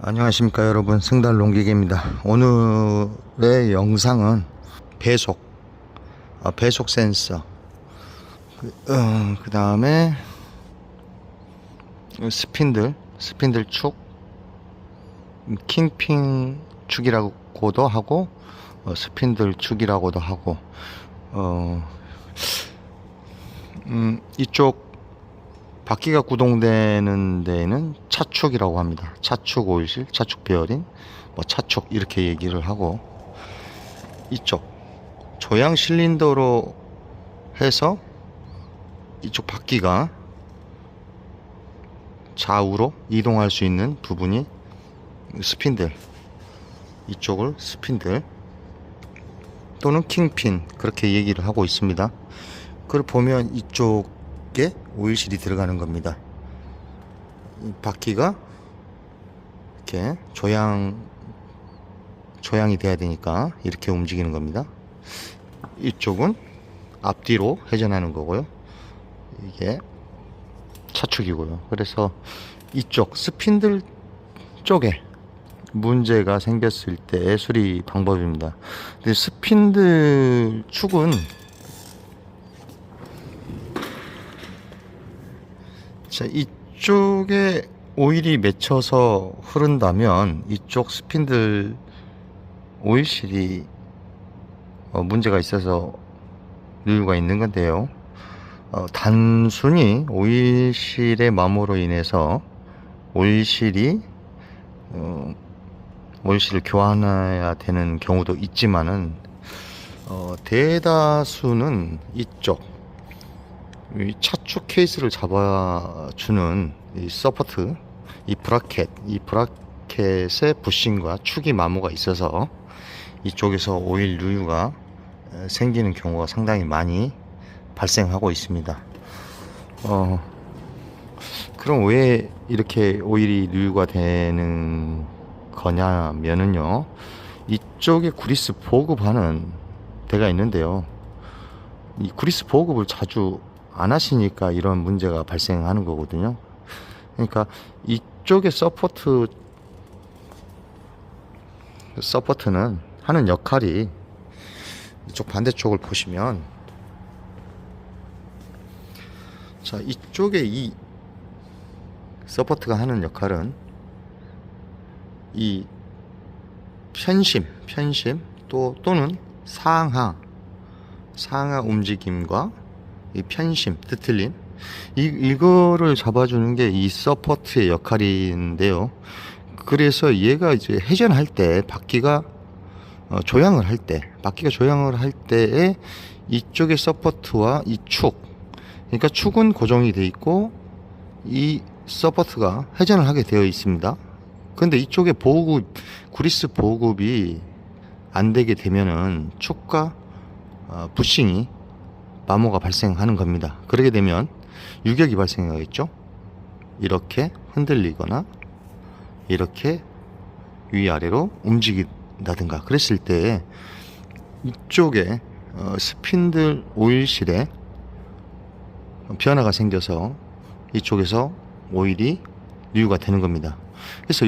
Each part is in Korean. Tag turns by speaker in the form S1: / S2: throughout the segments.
S1: 안녕하십니까 여러분, 승달농기계입니다. 오늘의 영상은 배속 센서, 그 다음에 스핀들 축, 킹핑 축이라고도 하고 스핀들 축이라고도 하고, 이쪽 바퀴가 구동되는 데에는 차축이라고 합니다. 차축 오일실, 차축 베어링, 차축 이렇게 얘기를 하고, 이쪽 조향 실린더로 해서 이쪽 바퀴가 좌우로 이동할 수 있는 부분이 스핀들, 이쪽을 스핀들 또는 킹핀 그렇게 얘기를 하고 있습니다. 그걸 보면 이쪽에 오일실이 들어가는 겁니다. 이 바퀴가 이렇게 조향이 돼야 되니까 이렇게 움직이는 겁니다. 이쪽은 앞뒤로 회전하는 거고요. 이게 차축이고요. 그래서 이쪽 스핀들 쪽에 문제가 생겼을 때의 수리 방법입니다. 근데 스핀들 축은 이쪽에 오일이 맺혀서 흐른다면 이쪽 스핀들 오일실이 문제가 있어서 누유가 있는 건데요. 단순히 오일실의 마모로 인해서 오일실을 교환해야 되는 경우도 있지만은 대다수는 이쪽 이 차축 케이스를 잡아주는 이 서포트, 이 브라켓의 부싱과 축이 마모가 있어서 이쪽에서 오일 누유가 생기는 경우가 상당히 많이 발생하고 있습니다. 그럼 왜 이렇게 오일이 누유가 되는 거냐면은요, 이쪽에 그리스 보급하는 데가 있는데요, 이 그리스 보급을 자주 안 하시니까 이런 문제가 발생하는 거거든요. 그러니까 이쪽에 서포트는 하는 역할이, 이쪽 반대쪽을 보시면, 자, 이쪽에 이 서포트가 하는 역할은 이 편심 또는 상하 움직임과 이 편심, 뜨틀림, 이거를 잡아주는 게 이 서포트의 역할인데요. 그래서 얘가 이제 회전할 때, 바퀴가 조향을 할 때에 이쪽의 서포트와 이 축, 그러니까 축은 고정이 되어 있고 이 서포트가 회전을 하게 되어 있습니다. 근데 이쪽에 그리스 보급이 안 되게 되면은 축과 부싱이 마모가 발생하는 겁니다. 그러게 되면 유격이 발생하겠죠. 이렇게 흔들리거나 이렇게 위아래로 움직인다든가 그랬을 때 이쪽에 스핀들 오일실에 변화가 생겨서 이쪽에서 오일이 누유가 되는 겁니다. 그래서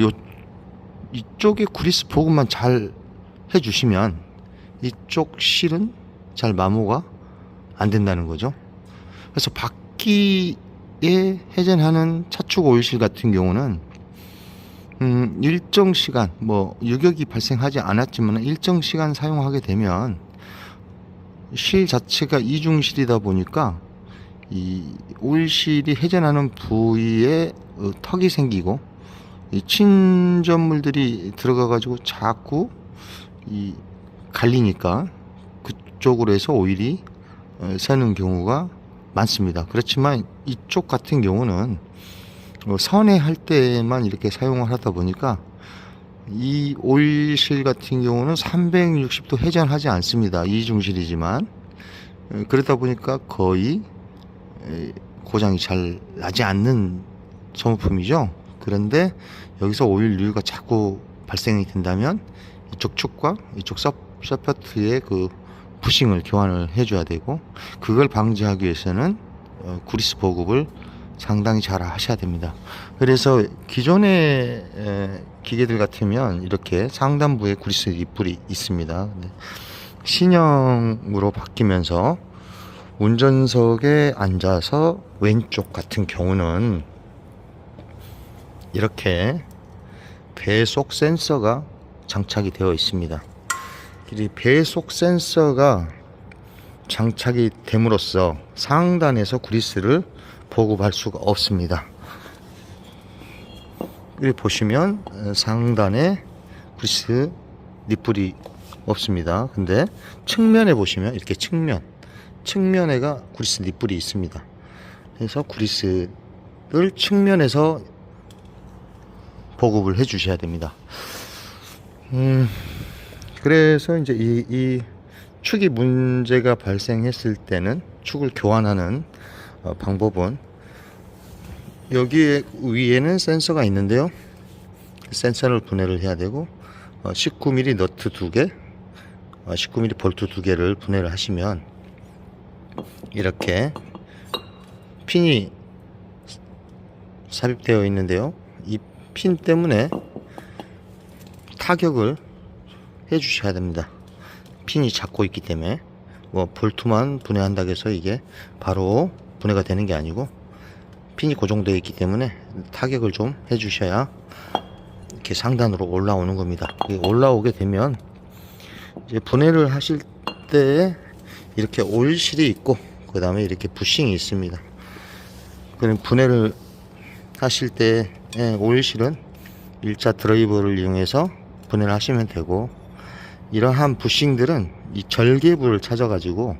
S1: 이쪽에 그리스 보급만 잘 해주시면 이쪽 실은 잘 마모가 안 된다는 거죠. 그래서 바퀴에 회전하는 차축 오일실 같은 경우는 일정 시간, 유격이 발생하지 않았지만 일정 시간 사용하게 되면 실 자체가 이중실이다 보니까 이 오일실이 회전하는 부위에 턱이 생기고 이 침전물들이 들어가 가지고 자꾸 갈리니까 그쪽으로 해서 오일이 새는 경우가 많습니다. 그렇지만 이쪽 같은 경우는 선회할 때만 이렇게 사용을 하다 보니까 이 오일실 같은 경우는 360도 회전하지 않습니다. 이중실이지만 그러다 보니까 거의 고장이 잘 나지 않는 소모품이죠. 그런데 여기서 오일 누유가 자꾸 발생이 된다면 이쪽 축과 이쪽 서포트의 그 부싱을 교환을 해줘야 되고, 그걸 방지하기 위해서는 그리스 보급을 상당히 잘 하셔야 됩니다. 그래서 기존의 기계들 같으면 이렇게 상단부에 그리스 립불이 있습니다. 신형으로 바뀌면서 운전석에 앉아서 왼쪽 같은 경우는 이렇게 배속 센서가 장착이 되어 있습니다. 이 배속 센서가 장착이 됨으로써 상단에서 그리스를 보급할 수가 없습니다. 여기 보시면 상단에 그리스 립불이 없습니다. 근데 측면에 보시면 이렇게 측면에가 그리스 립불이 있습니다. 그래서 그리스를 측면에서 보급을 해 주셔야 됩니다. 그래서 이제 이 축이 문제가 발생했을 때는 축을 교환하는 방법은 여기에 위에는 센서가 있는데요. 센서를 분해를 해야 되고 19mm 너트 2개, 19mm 볼트 2개를 분해를 하시면 이렇게 핀이 삽입되어 있는데요. 이 핀 때문에 타격을 해 주셔야 됩니다. 핀이 잡고 있기 때문에 뭐 볼트만 분해한다고 해서 이게 바로 분해가 되는 게 아니고 핀이 고정되어 있기 때문에 타격을 좀 해 주셔야 이렇게 상단으로 올라오는 겁니다. 올라오게 되면 이제 분해를 하실 때 이렇게 오일실이 있고 그 다음에 이렇게 부싱이 있습니다. 그럼 분해를 하실 때 오일실은 일자 드라이버를 이용해서 분해를 하시면 되고, 이러한 부싱들은 이 절개부를 찾아가지고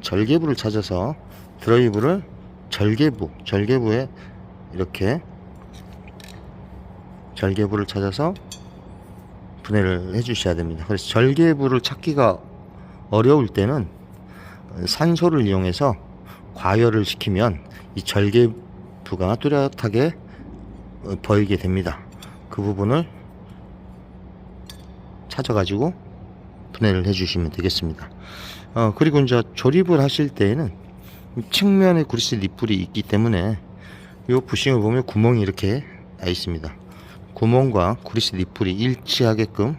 S1: 절개부를 찾아서 드라이브를 절개부에 이렇게 절개부를 찾아서 분해를 해 주셔야 됩니다. 그래서 절개부를 찾기가 어려울 때는 산소를 이용해서 과열을 시키면 이 절개부가 뚜렷하게 보이게 됩니다. 그 부분을 찾아가지고 분해를 해 주시면 되겠습니다. 그리고 이제 조립을 하실 때에는 측면에 그리스 립불이 있기 때문에 이 부싱을 보면 구멍이 이렇게 나 있습니다. 구멍과 그리스 립불이 일치하게끔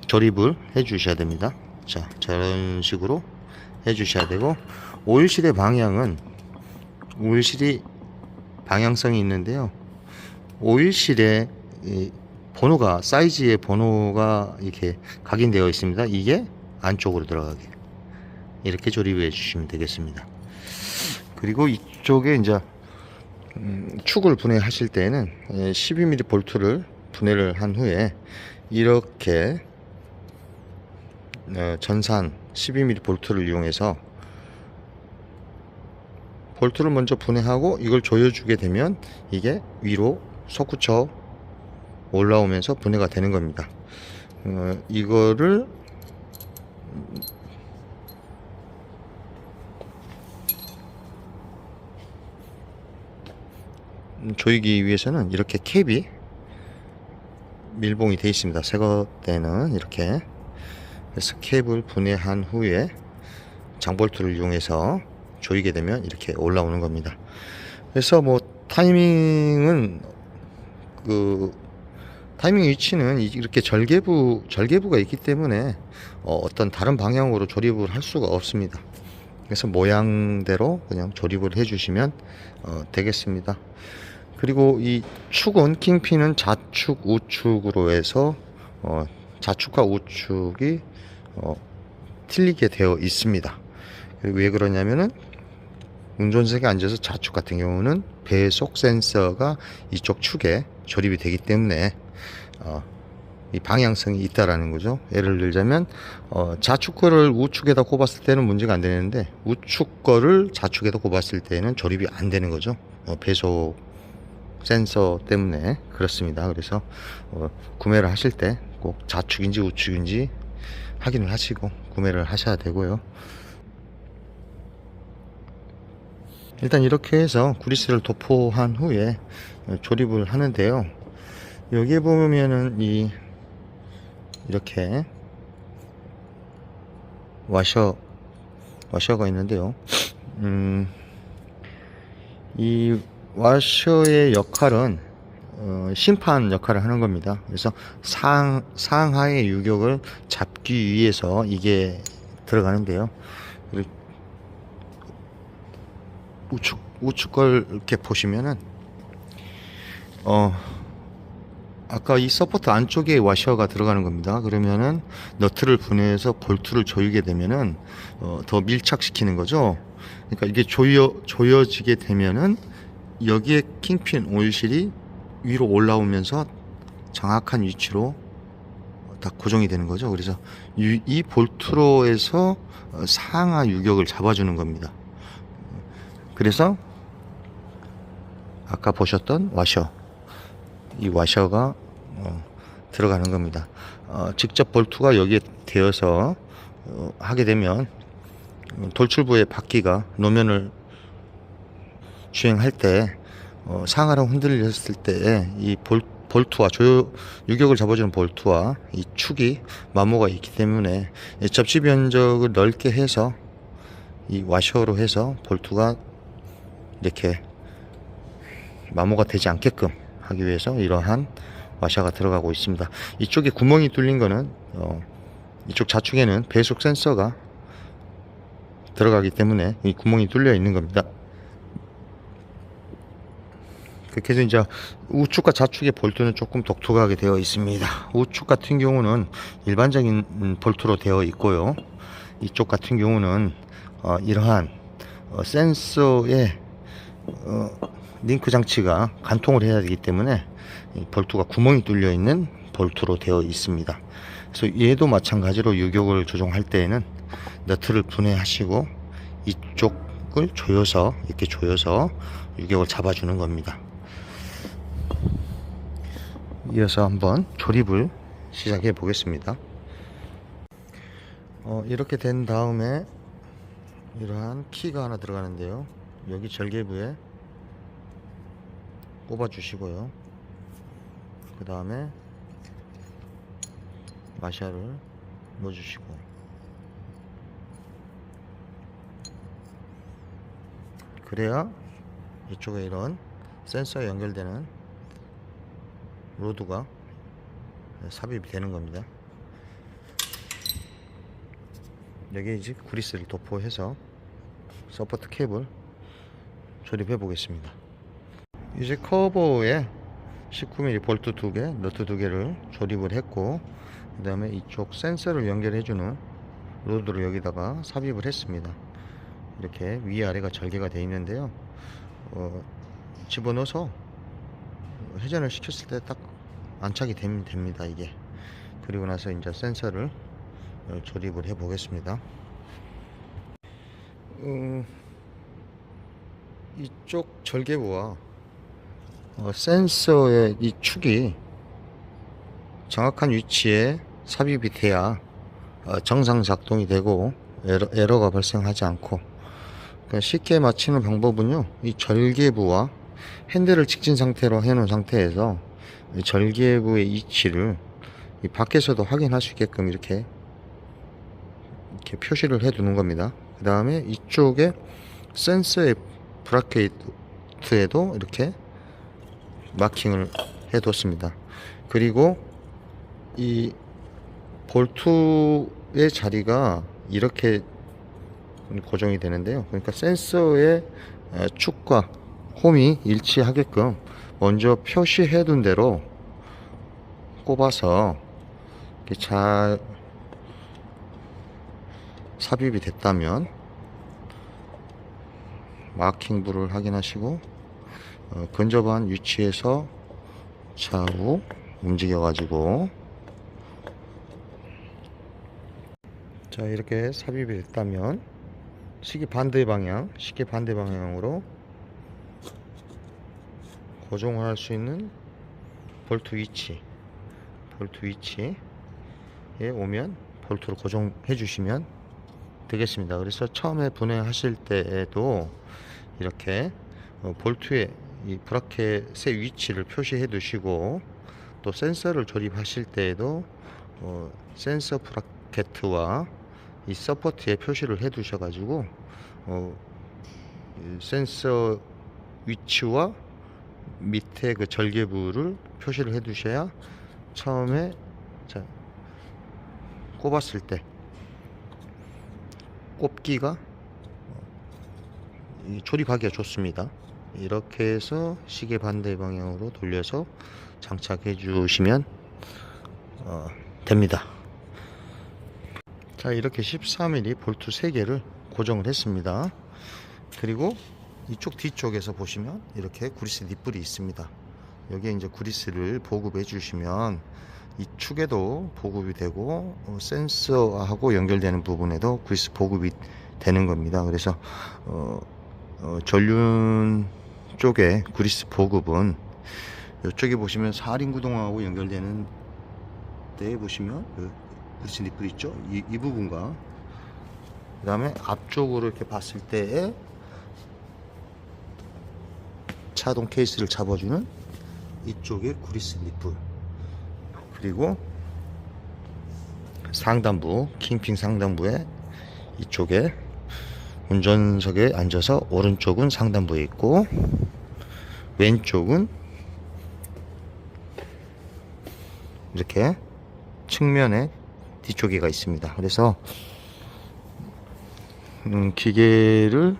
S1: 조립을 해 주셔야 됩니다. 자, 저런 식으로 해 주셔야 되고, 오일실의 방향은 오일실이 방향성이 있는데요. 오일실에 번호가, 사이즈의 번호가 이렇게 각인되어 있습니다. 이게 안쪽으로 들어가게 이렇게 조립해 주시면 되겠습니다. 그리고 이쪽에 이제 축을 분해하실 때는 12mm 볼트를 분해를 한 후에 이렇게 전산 12mm 볼트를 이용해서 볼트를 먼저 분해하고 이걸 조여주게 되면 이게 위로 솟구쳐 올라오면서 분해가 되는 겁니다. 이거를 조이기 위해서는 이렇게 캡이 밀봉이 되어 있습니다. 새거 때는 이렇게. 그래서 캡을 분해한 후에 장볼트를 이용해서 조이게 되면 이렇게 올라오는 겁니다. 그래서 뭐 타이밍은 타이밍 위치는 이렇게 절개부가 있기 때문에 어떤 다른 방향으로 조립을 할 수가 없습니다. 그래서 모양대로 그냥 조립을 해 주시면 되겠습니다. 그리고 이 축은, 킹핀은 좌축 우축으로 해서 좌축과 우축이 틀리게 되어 있습니다. 왜 그러냐면은 운전석에 앉아서 좌축 같은 경우는 배속 센서가 이쪽 축에 조립이 되기 때문에 이 방향성이 있다라는 거죠. 예를 들자면 좌축 거를 우축에다 꼽았을 때는 문제가 안 되는데 우축 거를 좌축에다 꼽았을 때는 조립이 안 되는 거죠. 배속 센서 때문에 그렇습니다. 그래서 구매를 하실 때 꼭 좌축인지 우축인지 확인을 하시고 구매를 하셔야 되고요. 일단 이렇게 해서 그리스를 도포한 후에 조립을 하는데요. 여기에 보면은 이렇게 와셔가 있는데요. 이 와셔의 역할은 심판 역할을 하는 겁니다. 그래서 상하의 유격을 잡기 위해서 이게 들어가는데요. 우측 걸 이렇게 보시면은 아까 이 서포트 안쪽에 와셔가 들어가는 겁니다. 그러면은 너트를 분해해서 볼트를 조이게 되면은 더 밀착시키는 거죠. 그러니까 이게 조여지게 되면은 여기에 킹핀 오일실이 위로 올라오면서 정확한 위치로 다 고정이 되는 거죠. 그래서 이 볼트로에서 상하 유격을 잡아주는 겁니다. 그래서 아까 보셨던 와셔, 이 와셔가 들어가는 겁니다. 직접 볼트가 여기에 되어서 하게 되면 돌출부의 바퀴가 노면을 주행할 때 상하로 흔들렸을 때 이 볼트와 유격을 잡아주는 볼트와 이 축이 마모가 있기 때문에 접지 면적을 넓게 해서 이 와셔로 해서 볼트가 이렇게 마모가 되지 않게끔 하기 위해서 이러한 와셔가 들어가고 있습니다. 이쪽에 구멍이 뚫린 거는 이쪽 좌측에는 배속 센서가 들어가기 때문에 이 구멍이 뚫려 있는 겁니다. 그렇게 해서 이제 우측과 좌측의 볼트는 조금 독특하게 되어 있습니다. 우측 같은 경우는 일반적인 볼트로 되어 있고요. 이쪽 같은 경우는 이러한 센서의 링크 장치가 관통을 해야 되기 때문에 볼트가 구멍이 뚫려 있는 볼트로 되어 있습니다. 그래서 얘도 마찬가지로 유격을 조정할 때에는 너트를 분해하시고 이쪽을 조여서 이렇게 조여서 유격을 잡아주는 겁니다. 이어서 한번 조립을 시작해 보겠습니다. 이렇게 된 다음에 이러한 키가 하나 들어가는데요. 여기 절개부에 꼽아 주시고요. 그 다음에 마샤를 넣어 주시고, 그래야 이쪽에 이런 센서에 연결되는 로드가 삽입이 되는 겁니다. 여기에 이제 그리스를 도포해서 서포트 캡을 조립해 보겠습니다. 이제 커버에 19mm 볼트 2개, 너트 2개를 조립을 했고, 그 다음에 이쪽 센서를 연결해주는 로드를 여기다가 삽입을 했습니다. 이렇게 위아래가 절개가 되어 있는데요. 집어넣어서 회전을 시켰을 때 딱 안착이 되면 됩니다. 이게. 그리고 나서 이제 센서를 조립을 해 보겠습니다. 이쪽 절개부와 센서의 이 축이 정확한 위치에 삽입이 돼야 정상 작동이 되고 에러가 발생하지 않고, 그러니까 쉽게 맞추는 방법은요, 이 절개부와 핸들을 직진 상태로 해 놓은 상태에서 이 절개부의 위치를 이 밖에서도 확인할 수 있게끔 이렇게 표시를 해 두는 겁니다. 그 다음에 이쪽에 센서의 브라켓에도 이렇게 마킹을 해 뒀습니다. 그리고 이 볼트의 자리가 이렇게 고정이 되는데요. 그러니까 센서의 축과 홈이 일치하게끔 먼저 표시해 둔 대로 꼽아서 이렇게 잘 삽입이 됐다면 마킹부를 확인하시고 근접한 위치에서 좌우 움직여 가지고, 자, 이렇게 삽입이 됐다면 시계 반대 방향으로 고정할 수 있는 볼트 위치에 오면 볼트로 고정해 주시면 되겠습니다. 그래서 처음에 분해하실 때에도 이렇게 볼트의 이 브라켓의 위치를 표시해 두시고, 또 센서를 조립하실 때에도 센서 브라켓과 이 서포트에 표시를 해 두셔 가지고 센서의 위치와 밑에 그 절개부를 표시를 해 두셔야 처음에 자 꼽았을 때 꼽기가 조립하기가 좋습니다. 이렇게 해서 시계 반대 방향으로 돌려서 장착해 주시면 됩니다. 자, 이렇게 13mm 볼트 3개를 고정을 했습니다. 그리고 이쪽 뒤쪽에서 보시면 이렇게 구리스 니플이 있습니다. 여기에 이제 구리스를 보급해 주시면 이 축에도 보급이 되고 센서하고 연결되는 부분에도 구리스 보급이 되는 겁니다. 그래서 전륜 쪽에 구리스 보급은 이쪽에 보시면 사륜 구동하고 연결되는 데 보시면 구리스 니플 있죠? 이 부분과 그 다음에 앞쪽으로 이렇게 봤을 때에 차동 케이스를 잡아주는 이쪽에 구리스 니플, 그리고 상단부 킹핑 상단부에 이쪽에 운전석에 앉아서 오른쪽은 상단부에 있고 왼쪽은 이렇게 측면에 뒤쪽에가 있습니다. 그래서 기계를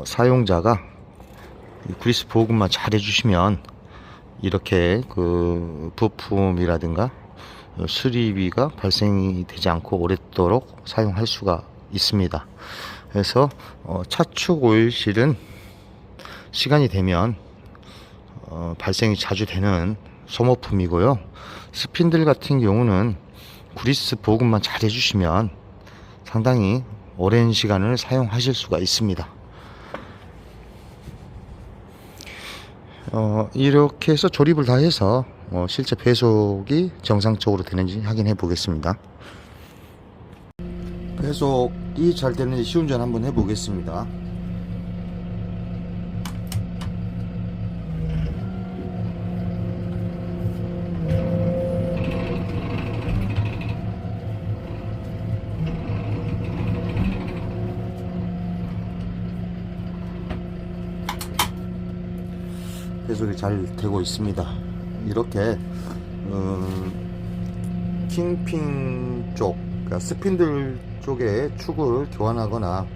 S1: 사용자가 구리스 보급만 잘 해주시면 이렇게 그 부품이라든가 수리비가 발생이 되지 않고 오랫도록 사용할 수가 있습니다. 그래서 차축 오일실은 시간이 되면 발생이 자주 되는 소모품이고요. 스핀들 같은 경우는 구리스 보급만 잘 해주시면 상당히 오랜 시간을 사용하실 수가 있습니다. 이렇게 해서 조립을 다 해서 실제 배속이 정상적으로 되는지 확인해 보겠습니다. 배속이 잘 되는지 시운전 한번 해 보겠습니다. 배속이 잘 되고 있습니다. 이렇게 킹핑 쪽, 그러니까 스핀들 쪽에 축을 교환하거나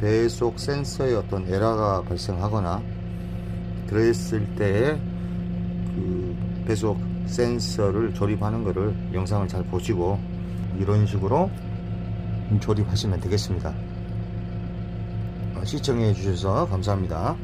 S1: 배속 센서에 어떤 에러가 발생하거나 그랬을 때에 그 배속 센서를 조립하는 것을 영상을 잘 보시고 이런 식으로 조립하시면 되겠습니다. 시청해 주셔서 감사합니다.